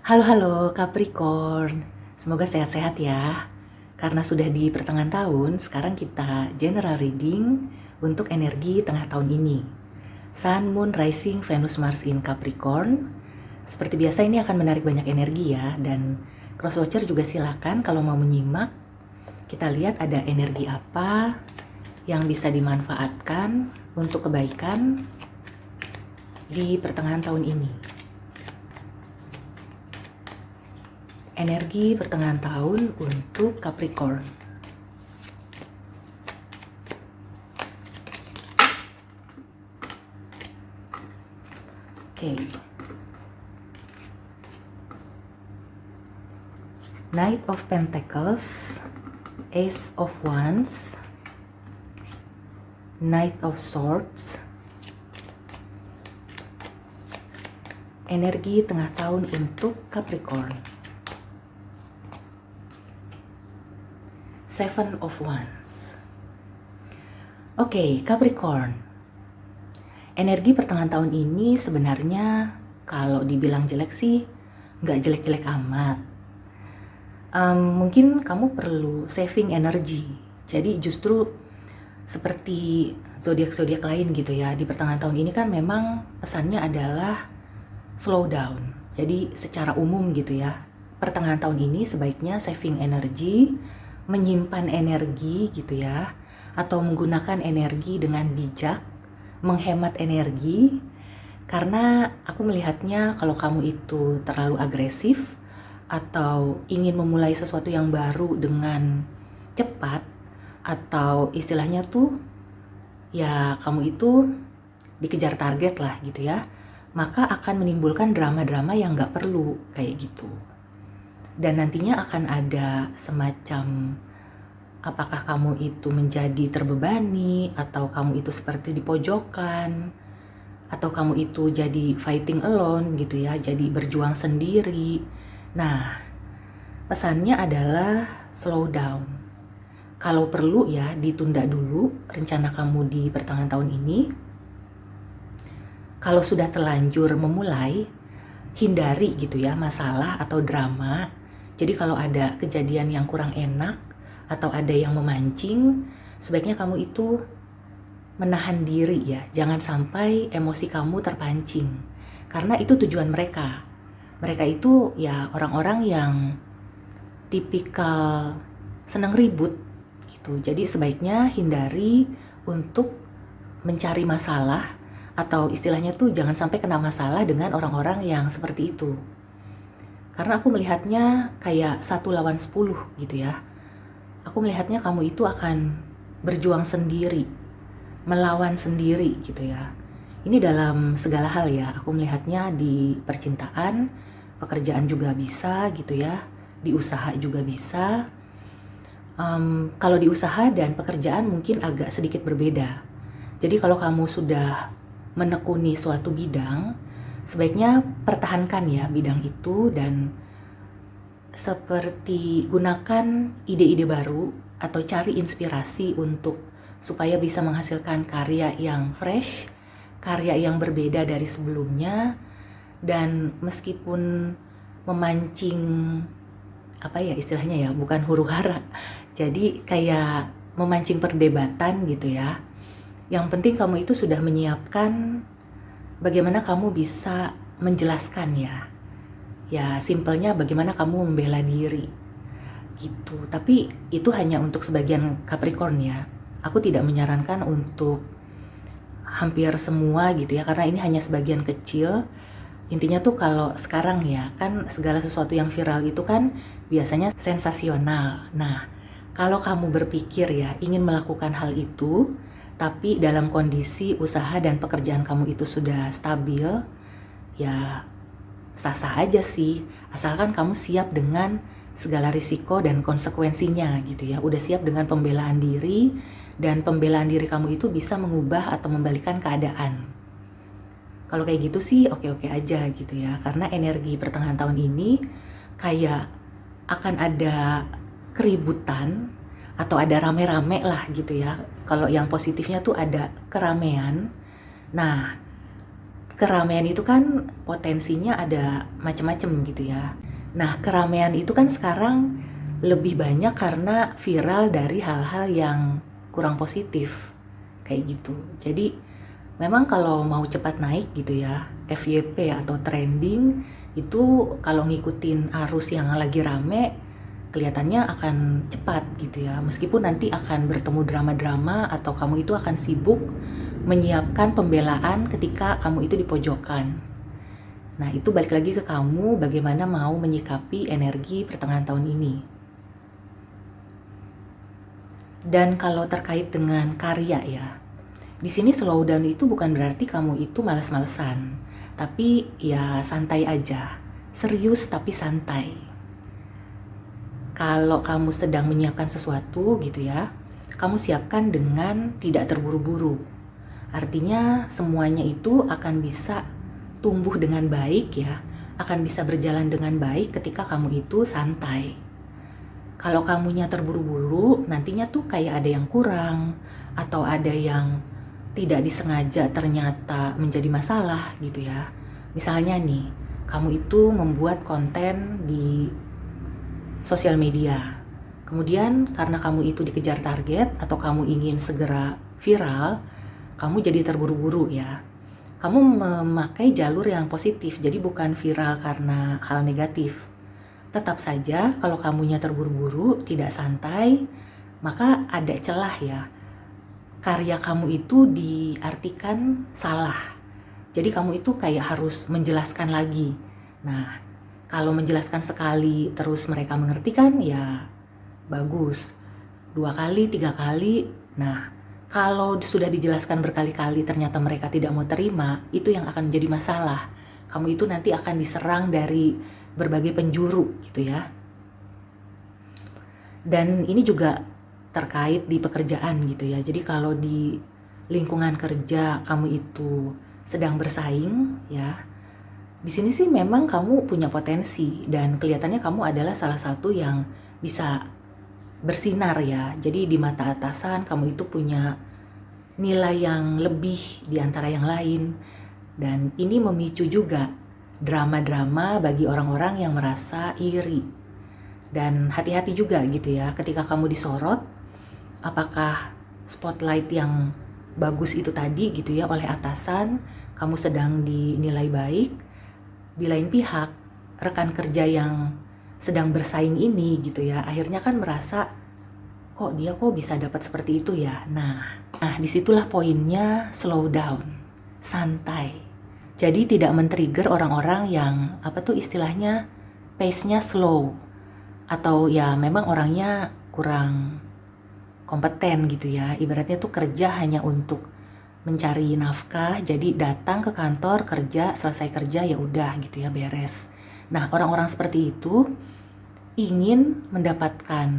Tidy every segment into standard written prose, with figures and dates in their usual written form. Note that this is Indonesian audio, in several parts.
Halo Capricorn, semoga sehat-sehat ya. Karena sudah di pertengahan tahun, sekarang kita general reading untuk energi tengah tahun ini. Sun, Moon, Rising, Venus, Mars in Capricorn. Seperti biasa ini akan menarik banyak energi ya, dan crosswatcher juga silakan kalau mau menyimak. Kita lihat ada energi apa yang bisa dimanfaatkan untuk kebaikan di pertengahan tahun ini. Energi pertengahan tahun untuk Capricorn. Oke. Knight of Pentacles, Ace of Wands, Knight of Swords. Energi tengah tahun untuk Capricorn. Seven of Wands. Oke, Capricorn. Energi pertengahan tahun ini sebenarnya kalau dibilang jelek sih nggak jelek-jelek amat. Mungkin kamu perlu saving energi. Jadi justru seperti zodiak-zodiak lain gitu ya. Di pertengahan tahun ini kan memang pesannya adalah slow down. Jadi secara umum gitu ya. Pertengahan tahun ini sebaiknya saving energi, menyimpan energi gitu ya, atau menggunakan energi dengan bijak, menghemat energi, karena aku melihatnya kalau kamu itu terlalu agresif atau ingin memulai sesuatu yang baru dengan cepat, atau istilahnya tuh ya kamu itu dikejar target lah gitu ya, maka akan menimbulkan drama-drama yang gak perlu kayak gitu. Dan nantinya akan ada semacam apakah kamu itu menjadi terbebani, atau kamu itu seperti di pojokan, atau kamu itu jadi fighting alone gitu ya, jadi berjuang sendiri. Nah, pesannya adalah slow down. Kalau perlu ya ditunda dulu rencana kamu di pertengahan tahun ini. Kalau sudah terlanjur memulai, hindari gitu ya masalah atau drama. Jadi kalau ada kejadian yang kurang enak atau ada yang memancing, sebaiknya kamu itu menahan diri ya. Jangan sampai emosi kamu terpancing. Karena itu tujuan mereka. Mereka itu ya orang-orang yang tipikal senang ribut gitu. Jadi sebaiknya hindari untuk mencari masalah, atau istilahnya tuh jangan sampai kena masalah dengan orang-orang yang seperti itu. Karena aku melihatnya kayak 1 lawan 10 gitu ya. Aku melihatnya kamu itu akan berjuang sendiri, melawan sendiri gitu ya. Ini dalam segala hal ya, aku melihatnya di percintaan, pekerjaan juga bisa gitu ya, di usaha juga bisa. Kalau di usaha dan pekerjaan mungkin agak sedikit berbeda. Jadi kalau kamu sudah menekuni suatu bidang, sebaiknya pertahankan ya bidang itu, dan seperti gunakan ide-ide baru atau cari inspirasi untuk supaya bisa menghasilkan karya yang fresh, karya yang berbeda dari sebelumnya, dan meskipun memancing apa ya istilahnya ya, bukan huru-hara, jadi kayak memancing perdebatan gitu ya. Yang penting kamu itu sudah menyiapkan bagaimana kamu bisa menjelaskan ya. Ya simpelnya bagaimana kamu membela diri gitu. Tapi itu hanya untuk sebagian Capricorn ya. Aku tidak menyarankan untuk hampir semua gitu ya, karena ini hanya sebagian kecil. Intinya tuh kalau sekarang ya kan segala sesuatu yang viral itu kan biasanya sensasional. Nah, kalau kamu berpikir ya ingin melakukan hal itu, tapi dalam kondisi usaha dan pekerjaan kamu itu sudah stabil, ya sah-sah aja sih, asalkan kamu siap dengan segala risiko dan konsekuensinya gitu ya. Udah siap dengan pembelaan diri, dan pembelaan diri kamu itu bisa mengubah atau membalikan keadaan. Kalau kayak gitu sih oke-oke aja gitu ya, karena energi pertengahan tahun ini kayak akan ada keributan atau ada rame-rame lah gitu ya. Kalau yang positifnya tuh ada keramaian. Nah, keramaian itu kan potensinya ada macam-macam gitu ya. Nah, keramaian itu kan sekarang lebih banyak karena viral dari hal-hal yang kurang positif kayak gitu. Jadi memang kalau mau cepat naik gitu ya, FYP atau trending itu kalau ngikutin arus yang lagi rame kelihatannya akan cepat gitu ya. Meskipun nanti akan bertemu drama-drama atau kamu itu akan sibuk menyiapkan pembelaan ketika kamu itu di pojokan. Nah, itu balik lagi ke kamu bagaimana mau menyikapi energi pertengahan tahun ini. Dan kalau terkait dengan karya ya, di sini slow down itu bukan berarti kamu itu malas-malesan, tapi ya santai aja, serius tapi santai. Kalau kamu sedang menyiapkan sesuatu gitu ya, kamu siapkan dengan tidak terburu-buru. Artinya semuanya itu akan bisa tumbuh dengan baik ya, akan bisa berjalan dengan baik ketika kamu itu santai. Kalau kamunya terburu-buru, nantinya tuh kayak ada yang kurang, atau ada yang tidak disengaja ternyata menjadi masalah gitu ya. Misalnya nih, kamu itu membuat konten di sosial media. Kemudian karena kamu itu dikejar target atau kamu ingin segera viral, kamu jadi terburu-buru ya. Kamu memakai jalur yang positif, jadi bukan viral karena hal negatif. Tetap saja kalau kamunya terburu-buru, tidak santai, maka ada celah ya. Karya kamu itu diartikan salah. Jadi kamu itu kayak harus menjelaskan lagi. Nah, kalau menjelaskan sekali terus mereka mengerti kan ya bagus. 2 kali, 3 kali. Nah, kalau sudah dijelaskan berkali-kali ternyata mereka tidak mau terima, itu yang akan menjadi masalah. Kamu itu nanti akan diserang dari berbagai penjuru gitu ya. Dan ini juga terkait di pekerjaan gitu ya. Jadi kalau di lingkungan kerja kamu itu sedang bersaing ya, di sini sih memang kamu punya potensi dan kelihatannya kamu adalah salah satu yang bisa bersinar ya. Jadi di mata atasan kamu itu punya nilai yang lebih di antara yang lain. Dan ini memicu juga drama-drama bagi orang-orang yang merasa iri. Dan hati-hati juga gitu ya ketika kamu disorot, apakah spotlight yang bagus itu tadi gitu ya oleh atasan, kamu sedang dinilai baik. Di lain pihak, rekan kerja yang sedang bersaing ini gitu ya, akhirnya kan merasa kok dia kok bisa dapat seperti itu ya. Nah disitulah poinnya slow down, santai. Jadi tidak men-trigger orang-orang yang apa tuh istilahnya pace-nya slow atau ya memang orangnya kurang kompeten gitu ya. Ibaratnya tuh kerja hanya untuk mencari nafkah, jadi datang ke kantor kerja, selesai kerja ya udah gitu ya beres. Nah, orang-orang seperti itu ingin mendapatkan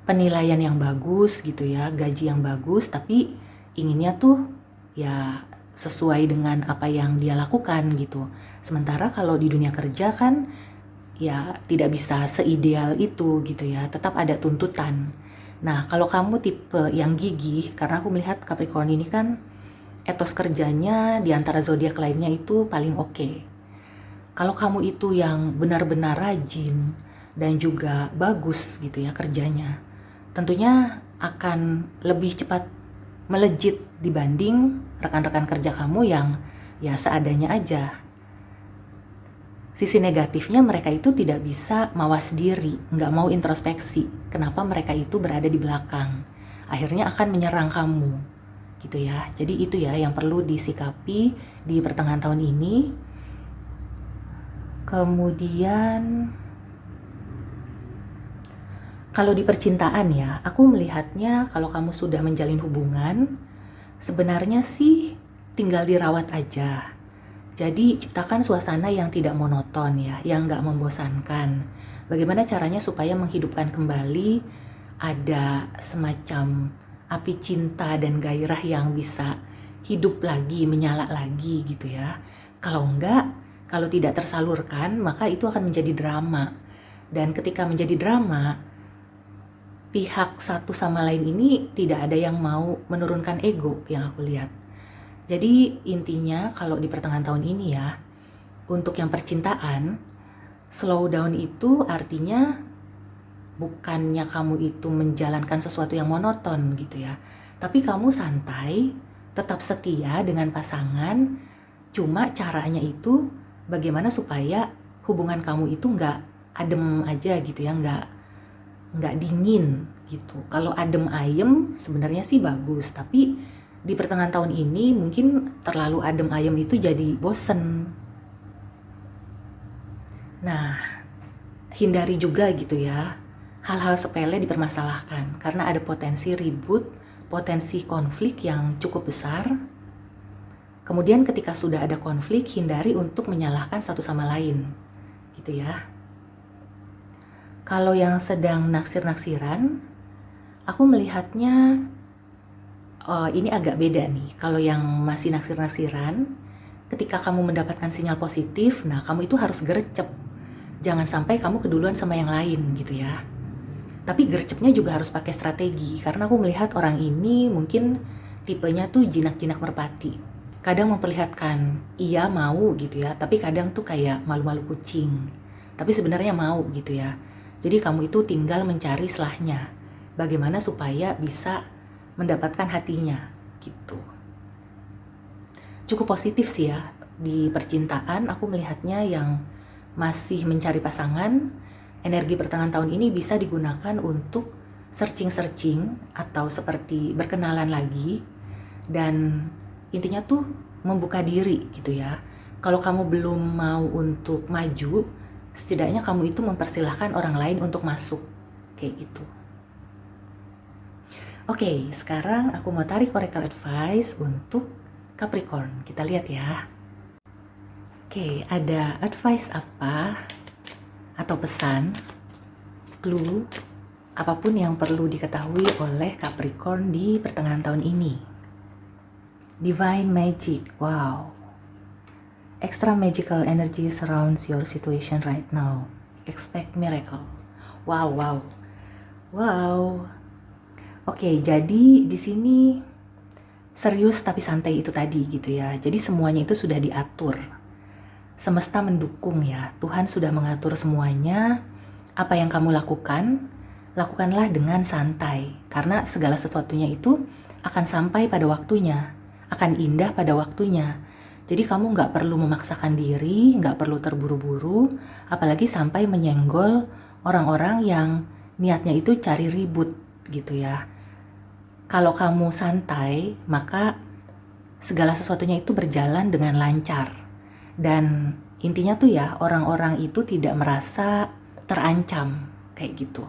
penilaian yang bagus gitu ya, gaji yang bagus, tapi inginnya tuh ya sesuai dengan apa yang dia lakukan gitu. Sementara kalau di dunia kerja kan ya tidak bisa seideal itu gitu ya, tetap ada tuntutan. Nah, kalau kamu tipe yang gigih, karena aku melihat Capricorn ini kan etos kerjanya di antara zodiak lainnya itu paling oke. Kalau kamu itu yang benar-benar rajin dan juga bagus gitu ya kerjanya, tentunya akan lebih cepat melejit dibanding rekan-rekan kerja kamu yang ya seadanya aja. Sisi negatifnya mereka itu tidak bisa mawas diri, nggak mau introspeksi. Kenapa mereka itu berada di belakang? Akhirnya akan menyerang kamu, gitu ya. Jadi itu ya yang perlu disikapi di pertengahan tahun ini. Kemudian kalau di percintaan ya, aku melihatnya kalau kamu sudah menjalin hubungan, sebenarnya sih tinggal dirawat aja. Jadi ciptakan suasana yang tidak monoton ya, yang nggak membosankan. Bagaimana caranya supaya menghidupkan kembali ada semacam api cinta dan gairah yang bisa hidup lagi, menyala lagi gitu ya. Kalau enggak, kalau tidak tersalurkan, maka itu akan menjadi drama. Dan ketika menjadi drama, pihak satu sama lain ini tidak ada yang mau menurunkan ego yang aku lihat. Jadi intinya kalau di pertengahan tahun ini ya, untuk yang percintaan, slow down itu artinya bukannya kamu itu menjalankan sesuatu yang monoton gitu ya, tapi kamu santai, tetap setia dengan pasangan, cuma caranya itu bagaimana supaya hubungan kamu itu nggak adem aja gitu ya, nggak dingin gitu. Kalau adem ayem sebenarnya sih bagus, tapi di pertengahan tahun ini mungkin terlalu adem ayem itu jadi bosen. Nah, hindari juga gitu ya hal-hal sepele dipermasalahkan karena ada potensi ribut, potensi konflik yang cukup besar. Kemudian ketika sudah ada konflik, hindari untuk menyalahkan satu sama lain gitu ya. Kalau yang sedang naksir-naksiran, aku melihatnya ini agak beda nih. Kalau yang masih naksir-naksiran, ketika kamu mendapatkan sinyal positif, nah kamu itu harus gercep. Jangan sampai kamu keduluan sama yang lain gitu ya. Tapi gercepnya juga harus pakai strategi, karena aku melihat orang ini mungkin tipenya tuh jinak-jinak merpati. Kadang memperlihatkan iya mau gitu ya, tapi kadang tuh kayak malu-malu kucing. Tapi sebenarnya mau gitu ya. Jadi kamu itu tinggal mencari selahnya. Bagaimana supaya bisa mendapatkan hatinya gitu. Cukup positif sih ya di percintaan, aku melihatnya yang masih mencari pasangan, energi pertengahan tahun ini bisa digunakan untuk searching-searching atau seperti berkenalan lagi, dan intinya tuh membuka diri gitu ya. Kalau kamu belum mau untuk maju, setidaknya kamu itu mempersilahkan orang lain untuk masuk kayak gitu. Oke, sekarang aku mau tarik oracle advice untuk Capricorn. Kita lihat ya. Oke, ada advice apa atau pesan, clue, apapun yang perlu diketahui oleh Capricorn di pertengahan tahun ini. Divine Magic, wow. Extra magical energy surrounds your situation right now. Expect miracle. Wow, wow. Wow. Oke, jadi di sini serius tapi santai itu tadi gitu ya. Jadi semuanya itu sudah diatur. Semesta mendukung ya, Tuhan sudah mengatur semuanya. Apa yang kamu lakukan, lakukanlah dengan santai. Karena segala sesuatunya itu akan sampai pada waktunya, akan indah pada waktunya. Jadi kamu nggak perlu memaksakan diri, nggak perlu terburu-buru, apalagi sampai menyenggol orang-orang yang niatnya itu cari ribut gitu ya. Kalau kamu santai, maka segala sesuatunya itu berjalan dengan lancar. Dan intinya tuh ya, orang-orang itu tidak merasa terancam kayak gitu.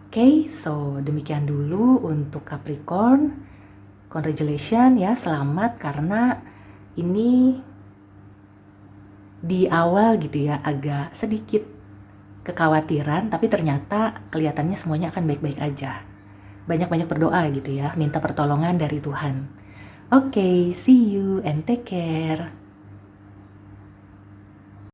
Oke, so demikian dulu untuk Capricorn. Congratulations ya, selamat, karena ini di awal gitu ya agak sedikit kekhawatiran, tapi ternyata kelihatannya semuanya akan baik-baik aja. Banyak-banyak berdoa gitu ya, minta pertolongan dari Tuhan. Oke, see you and take care.